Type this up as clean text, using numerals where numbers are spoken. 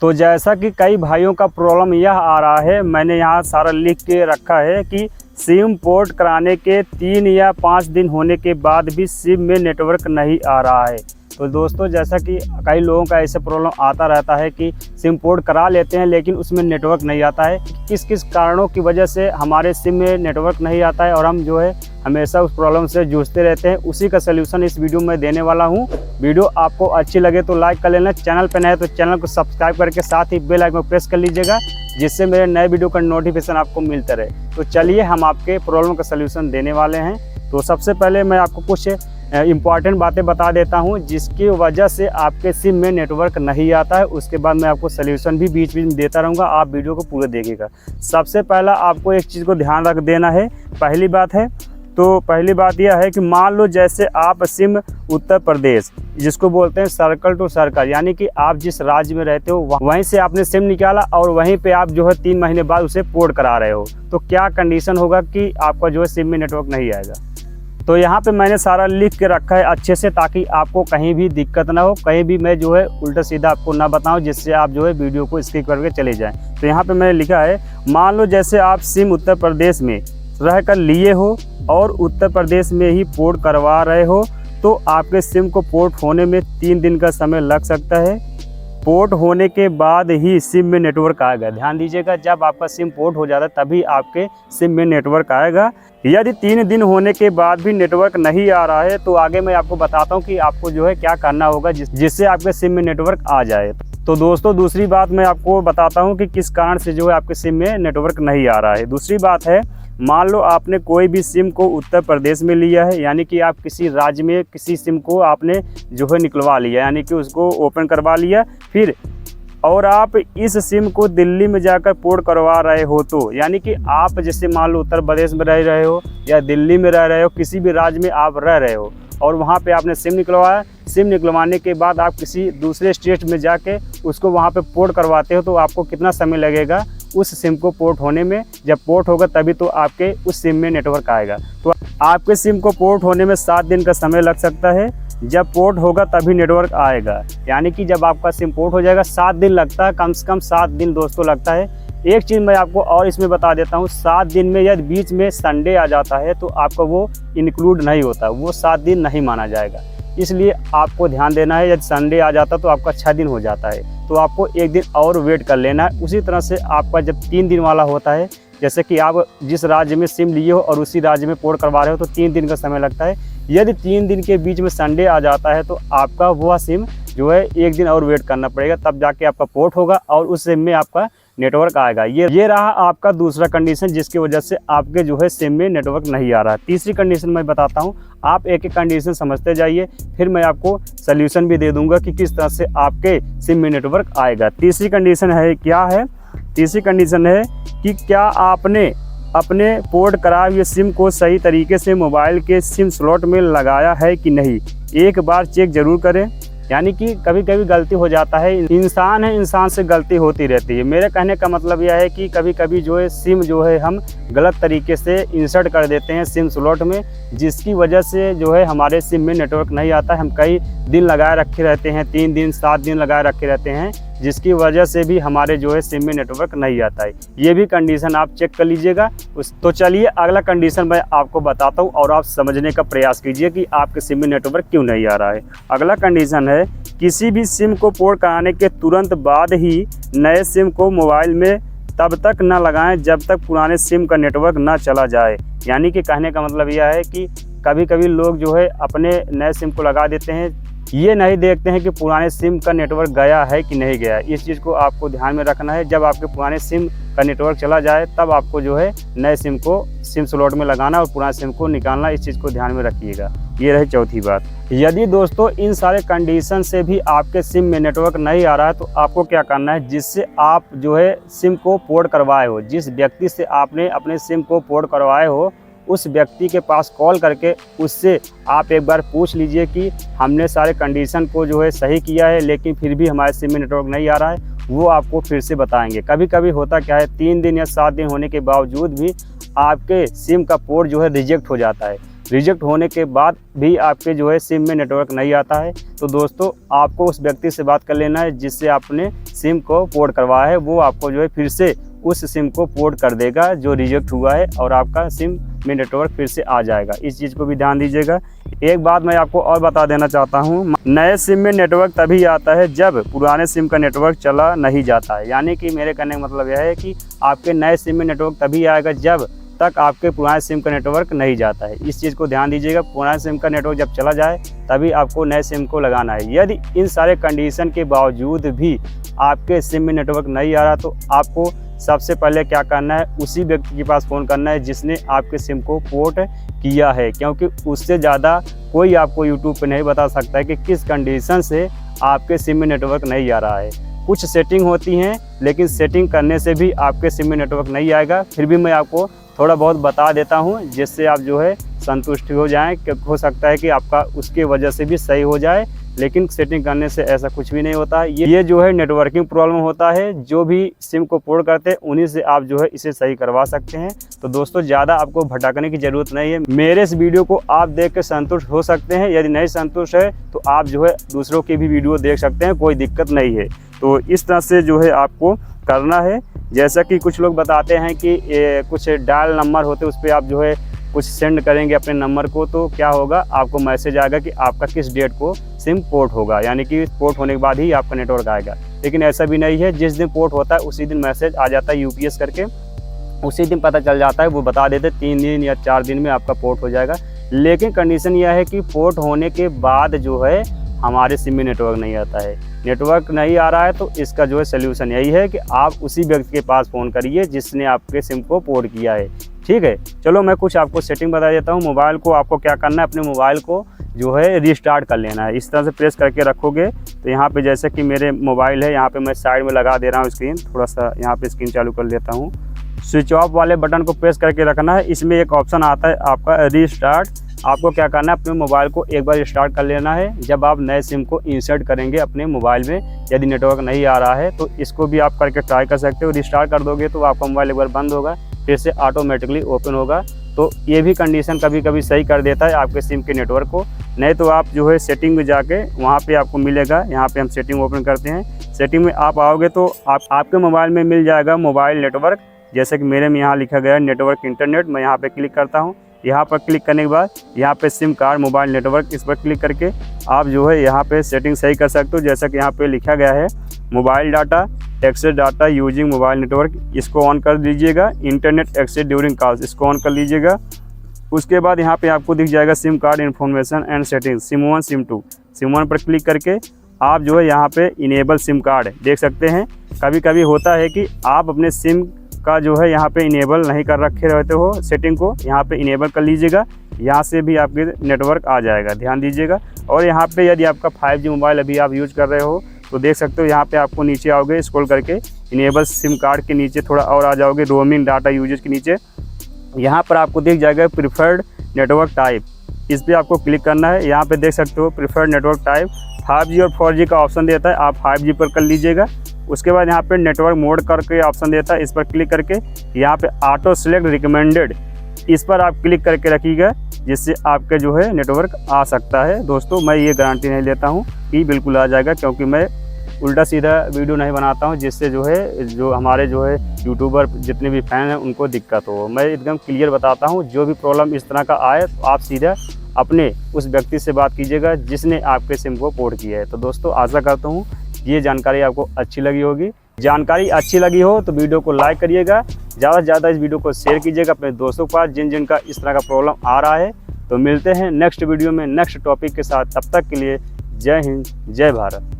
तो जैसा कि कई भाइयों का प्रॉब्लम यह आ रहा है, मैंने यहाँ सारा लिख के रखा है कि सिम पोर्ट कराने के 3 या 5 दिन होने के बाद भी सिम में नेटवर्क नहीं आ रहा है। तो दोस्तों, जैसा कि कई लोगों का ऐसे प्रॉब्लम आता रहता है कि सिम पोर्ट करा लेते हैं लेकिन उसमें नेटवर्क नहीं आता है। किस किस कारणों की वजह से हमारे सिम में नेटवर्क नहीं आता है और हम जो है हमेशा उस प्रॉब्लम से जूझते रहते हैं, उसी का सलूशन इस वीडियो में देने वाला हूँ। वीडियो आपको अच्छी लगे तो लाइक कर लेना, चैनल पर नए तो चैनल को सब्सक्राइब करके साथ ही बेल आइकन प्रेस कर लीजिएगा, जिससे मेरे नए वीडियो का नोटिफिकेशन आपको मिलता रहे। तो चलिए हम आपके प्रॉब्लम का सलूशन देने वाले हैं। तो सबसे पहले मैं आपको कुछ इम्पॉर्टेंट बातें बता देता हूं जिसकी वजह से आपके सिम में नेटवर्क नहीं आता है। उसके बाद मैं आपको सलूशन भी बीच बीच में देता रहूंगा, आप वीडियो को पूरा देखिएगा। सबसे पहला आपको एक चीज़ को ध्यान रख देना है। पहली बात यह है कि मान लो जैसे आप सिम उत्तर प्रदेश, जिसको बोलते हैं सर्कल टू सर्कल, यानी कि आप जिस राज्य में रहते हो वहीं से आपने सिम निकाला और वहीं पे आप जो है 3 महीने बाद उसे पोर्ट करा रहे हो, तो क्या कंडीशन होगा कि आपका जो है सिम में नेटवर्क नहीं आएगा। तो यहाँ पे मैंने सारा लिख के रखा है अच्छे से, ताकि आपको कहीं भी दिक्कत ना हो, कहीं भी मैं जो है उल्टा सीधा आपको ना बताऊं जिससे आप जो है वीडियो को स्किप करके चले जाएं। तो यहाँ पे मैंने लिखा है, मान लो जैसे आप सिम उत्तर प्रदेश में रह कर लिए हो और उत्तर प्रदेश में ही पोर्ट करवा रहे हो, तो आपके सिम को पोर्ट होने में 3 दिन का समय लग सकता है। पोर्ट होने के बाद ही सिम में नेटवर्क आएगा। ध्यान दीजिएगा, जब आपका सिम पोर्ट हो जाता है तभी आपके सिम में नेटवर्क आएगा। यदि 3 दिन होने के बाद भी नेटवर्क नहीं आ रहा है तो आगे मैं आपको बताता हूं कि आपको जो है क्या करना होगा जिससे आपके सिम में नेटवर्क आ जाए। तो दोस्तों, दूसरी बात मैं आपको बताता हूं कि किस कारण से जो है आपके सिम में नेटवर्क नहीं आ रहा है। दूसरी बात है, मान लो आपने कोई भी सिम को उत्तर प्रदेश में लिया है, यानी कि आप किसी राज्य में किसी सिम को आपने जो है निकलवा लिया, यानी कि उसको ओपन करवा लिया, फिर और आप इस सिम को दिल्ली में जाकर पोर्ट करवा रहे हो, तो यानी कि आप जैसे मान लो उत्तर प्रदेश में रह रहे हो या दिल्ली में रह रहे हो, किसी भी राज्य में आप रह रहे हो और वहाँ पे आपने सिम निकलवाया। सिम निकलवाने के बाद आप किसी दूसरे स्टेट में जाके उसको वहाँ पे पोर्ट करवाते हो, तो आपको कितना समय लगेगा उस सिम को पोर्ट होने में। जब पोर्ट होगा तभी तो आपके उस सिम में नेटवर्क आएगा। तो आपके सिम को पोर्ट होने में 7 दिन का समय लग सकता है। जब पोर्ट होगा तभी नेटवर्क आएगा, यानी कि जब आपका सिम पोर्ट हो जाएगा 7 दिन लगता है, कम से कम 7 दिन दोस्तों लगता है। एक चीज़ मैं आपको और इसमें बता देता हूँ, 7 दिन में यदि बीच में संडे आ जाता है तो आपका वो इंक्लूड नहीं होता, वो 7 दिन नहीं माना जाएगा। इसलिए आपको ध्यान देना है, यदि संडे आ जाता तो आपका 6 दिन हो जाता है, तो आपको 1 दिन और वेट कर लेना है। उसी तरह से आपका जब 3 दिन वाला होता है, जैसे कि आप जिस राज्य में सिम लिए हो और उसी राज्य में पोर्ट करवा रहे हो, तो 3 दिन का समय लगता है। यदि 3 दिन के बीच में संडे आ जाता है तो आपका वह सिम जो है 1 दिन और वेट करना पड़ेगा, तब जाके आपका पोर्ट होगा और उस सिम में आपका नेटवर्क आएगा। ये रहा आपका दूसरा कंडीशन जिसकी वजह से आपके जो है सिम में नेटवर्क नहीं आ रहा है। तीसरी कंडीशन मैं बताता हूँ, आप एक एक कंडीशन समझते जाइए, फिर मैं आपको सल्यूशन भी दे दूंगा कि किस तरह से आपके सिम में नेटवर्क आएगा। तीसरी कंडीशन है, क्या है? तीसरी कंडीशन है कि क्या आपने अपने पोर्ट कराए हुए सिम को सही तरीके से मोबाइल के सिम स्लॉट में लगाया है कि नहीं। एक बार चेक जरूर करें, यानी कि कभी कभी गलती हो जाता है, इंसान है, इंसान से गलती होती रहती है। मेरे कहने का मतलब यह है कि कभी कभी जो है सिम जो है हम गलत तरीके से इंसर्ट कर देते हैं सिम स्लॉट में, जिसकी वजह से जो है हमारे सिम में नेटवर्क नहीं आता है। हम कई दिन लगाए रखे रहते हैं, 3 दिन 7 दिन लगाए रखे रहते हैं, जिसकी वजह से भी हमारे जो है सिम में नेटवर्क नहीं आता है। ये भी कंडीशन आप चेक कर लीजिएगा। तो चलिए अगला कंडीशन मैं आपको बताता हूँ और आप समझने का प्रयास कीजिए कि आपके सिम में नेटवर्क क्यों नहीं आ रहा है। अगला कंडीशन है, किसी भी सिम को पोर्ट कराने के तुरंत बाद ही नए सिम को मोबाइल में तब तक न लगाएं जब तक पुराने सिम का नेटवर्क ना चला जाए। यानी कि कहने का मतलब यह है कि कभी कभी लोग जो है अपने नए सिम को लगा देते हैं, ये नहीं देखते हैं कि पुराने सिम का नेटवर्क गया है कि नहीं गया। इस चीज़ को आपको ध्यान में रखना है। जब आपके पुराने सिम का नेटवर्क चला जाए तब आपको जो है नए सिम को सिम स्लॉट में लगाना और पुराने सिम को निकालना, इस चीज़ को ध्यान में रखिएगा। ये रही चौथी बात। यदि दोस्तों इन सारे कंडीशन से भी आपके सिम में नेटवर्क नहीं आ रहा है तो आपको क्या करना है, जिससे आप जो है सिम को पोर्ट करवाए हो, जिस व्यक्ति से आपने अपने सिम को पोर्ट करवाए हो, उस व्यक्ति के पास कॉल करके उससे आप एक बार पूछ लीजिए कि हमने सारे कंडीशन को जो है सही किया है लेकिन फिर भी हमारे सिम में नेटवर्क नहीं आ रहा है। वो आपको फिर से बताएंगे। कभी कभी होता क्या है, 3 दिन या 7 दिन होने के बावजूद भी आपके सिम का पोर्ट जो है रिजेक्ट हो जाता है। रिजेक्ट होने के बाद भी आपके जो है सिम में नेटवर्क नहीं आता है, तो दोस्तों आपको उस व्यक्ति से बात कर लेना है जिससे आपने सिम को पोर्ट करवाया है। वो आपको जो है फिर से उस सिम को पोर्ट कर देगा जो रिजेक्ट हुआ है, और आपका सिम में नेटवर्क फिर से आ जाएगा। इस चीज़ को भी ध्यान दीजिएगा। एक बात मैं आपको और बता देना चाहता हूँ, नए सिम में नेटवर्क तभी आता है जब पुराने सिम का नेटवर्क चला नहीं जाता है। यानी कि मेरे कहने का मतलब यह है कि आपके नए सिम में नेटवर्क तभी आएगा जब तक आपके पुराने सिम का नेटवर्क नहीं जाता है। इस चीज़ को ध्यान दीजिएगा। पुराने सिम का नेटवर्क जब चला जाए तभी आपको नए सिम को लगाना है। यदि इन सारे कंडीशन के बावजूद भी आपके सिम में नेटवर्क नहीं आ रहा, तो आपको सबसे पहले क्या करना है, उसी व्यक्ति के पास फ़ोन करना है जिसने आपके सिम को पोर्ट किया है, क्योंकि उससे ज़्यादा कोई आपको यूट्यूब पे नहीं बता सकता है कि किस कंडीशन से आपके सिम में नेटवर्क नहीं आ रहा है। कुछ सेटिंग होती हैं, लेकिन सेटिंग करने से भी आपके सिम में नेटवर्क नहीं आएगा। फिर भी मैं आपको थोड़ा बहुत बता देता हूं, जिससे आप जो है संतुष्ट हो जाएं। हो सकता है कि आपका उसके वजह से भी सही हो जाए, लेकिन सेटिंग करने से ऐसा कुछ भी नहीं होता है। ये जो है नेटवर्किंग प्रॉब्लम होता है, जो भी सिम को पोर्ट करते हैं उन्हीं से आप जो है इसे सही करवा सकते हैं। तो दोस्तों ज़्यादा आपको भटकने की ज़रूरत नहीं है। मेरे इस वीडियो को आप देख के संतुष्ट हो सकते हैं। यदि नहीं संतुष्ट है तो आप जो है दूसरों की भी वीडियो देख सकते हैं, कोई दिक्कत नहीं है। तो इस तरह से जो है आपको करना है। जैसा कि कुछ लोग बताते हैं कि कुछ डायल नंबर होते हैं, उस पर आप जो है कुछ सेंड करेंगे अपने नंबर को, तो क्या होगा, आपको मैसेज आएगा कि आपका किस डेट को सिम पोर्ट होगा, यानी कि पोर्ट होने के बाद ही आपका नेटवर्क आएगा। लेकिन ऐसा भी नहीं है। जिस दिन पोर्ट होता है उसी दिन मैसेज आ जाता है यूपीएस करके, उसी दिन पता चल जाता है। वो बता देते 3 दिन या 4 दिन में आपका पोर्ट हो जाएगा। लेकिन कंडीशन यह है कि पोर्ट होने के बाद जो है हमारे सिम में नेटवर्क नहीं आता है। नेटवर्क नहीं आ रहा है तो इसका जो है सलूशन यही है कि आप उसी व्यक्ति के पास फ़ोन करिए जिसने आपके सिम को पोर्ट किया है। ठीक है, चलो मैं कुछ आपको सेटिंग बता देता हूँ। मोबाइल को आपको क्या करना है, अपने मोबाइल को जो है रीस्टार्ट कर लेना है। इस तरह से प्रेस करके रखोगे तो यहाँ पे जैसे कि मेरे मोबाइल है, यहाँ पे मैं साइड में लगा दे रहा हूँ स्क्रीन, थोड़ा सा यहाँ पे स्क्रीन चालू कर लेता हूँ। स्विच ऑफ वाले बटन को प्रेस करके रखना है। इसमें एक ऑप्शन आता है आपका रीस्टार्ट। आपको क्या करना है, अपने मोबाइल को एक बार स्टार्ट कर लेना है। जब आप नए सिम को इंसर्ट करेंगे अपने मोबाइल में, यदि नेटवर्क नहीं आ रहा है तो इसको भी आप करके ट्राई कर सकते हो। रिस्टार्ट कर दोगे तो आपका मोबाइल एक बार बंद होगा, फिर से ऑटोमेटिकली ओपन होगा। तो ये भी कंडीशन कभी कभी सही कर देता है आपके सिम के नेटवर्क को। नहीं तो आप जो है सेटिंग में जाके वहाँ पे आपको मिलेगा, यहाँ पे हम सेटिंग ओपन करते हैं। सेटिंग में आप आओगे तो आपके मोबाइल में मिल जाएगा मोबाइल नेटवर्क। जैसे कि मेरे में यहाँ लिखा गया है नेटवर्क इंटरनेट। मैं यहाँ पे क्लिक करता हूँ। यहाँ पर क्लिक करने के बाद यहाँ पे सिम कार्ड मोबाइल नेटवर्क, इस पर क्लिक करके आप जो है यहाँ पे सेटिंग सही कर सकते हो। जैसा कि यहाँ पे लिखा गया है mobile data access data using mobile network, इसको ऑन कर दीजिएगा। इंटरनेट एक्सेस ड्यूरिंग कॉल्स, इसको ऑन कर लीजिएगा। उसके बाद यहाँ पे आपको दिख जाएगा sim card information and setting, sim 1 sim 2। Sim 1 पर क्लिक करके आप जो है यहाँ पे इनेबल सिम कार्ड देख सकते हैं। कभी कभी होता है कि आप अपने सिम का जो है यहाँ पे इनेबल नहीं कर रखे रहते हो सेटिंग को, यहाँ पे इनेबल कर लीजिएगा। यहाँ से भी आपके नेटवर्क आ जाएगा, ध्यान दीजिएगा। और यहाँ पे यदि आपका 5G मोबाइल अभी आप यूज कर रहे हो तो देख सकते हो यहाँ पे आपको नीचे आओगे स्क्रॉल करके, इनेबल सिम कार्ड के नीचे थोड़ा और आ जाओगे, रोमिंग डाटा यूजेज के नीचे यहाँ पर आपको दिख जाएगा प्रिफर्ड नेटवर्क टाइप। इस पर आपको क्लिक करना है। यहाँ पे देख सकते हो प्रिफर्ड नेटवर्क टाइप 5G और 4G का ऑप्शन देता है, आप 5G पर कर लीजिएगा। उसके बाद यहाँ पे नेटवर्क मोड करके ऑप्शन देता है, इस पर क्लिक करके यहाँ पे ऑटो सेलेक्ट रिकमेंडेड, इस पर आप क्लिक करके रखिएगा, जिससे आपके जो है नेटवर्क आ सकता है। दोस्तों मैं ये गारंटी नहीं लेता हूँ कि बिल्कुल आ जाएगा, क्योंकि मैं उल्टा सीधा वीडियो नहीं बनाता हूँ जिससे जो हमारे जो है यूट्यूबर जितने भी फैन हैं उनको दिक्कत हो। मैं एकदम क्लियर बताता हूँ, जो भी प्रॉब्लम इस तरह का आए तो आप सीधा अपने उस व्यक्ति से बात कीजिएगा जिसने आपके सिम को पोर्ट किया है। तो दोस्तों आशा करता हूँ ये जानकारी आपको अच्छी लगी होगी। जानकारी अच्छी लगी हो तो वीडियो को लाइक करिएगा, ज़्यादा से ज़्यादा इस वीडियो को शेयर कीजिएगा अपने दोस्तों के पास जिनका इस तरह का प्रॉब्लम आ रहा है। तो मिलते हैं नेक्स्ट वीडियो में नेक्स्ट टॉपिक के साथ, तब तक के लिए जय हिंद जय भारत।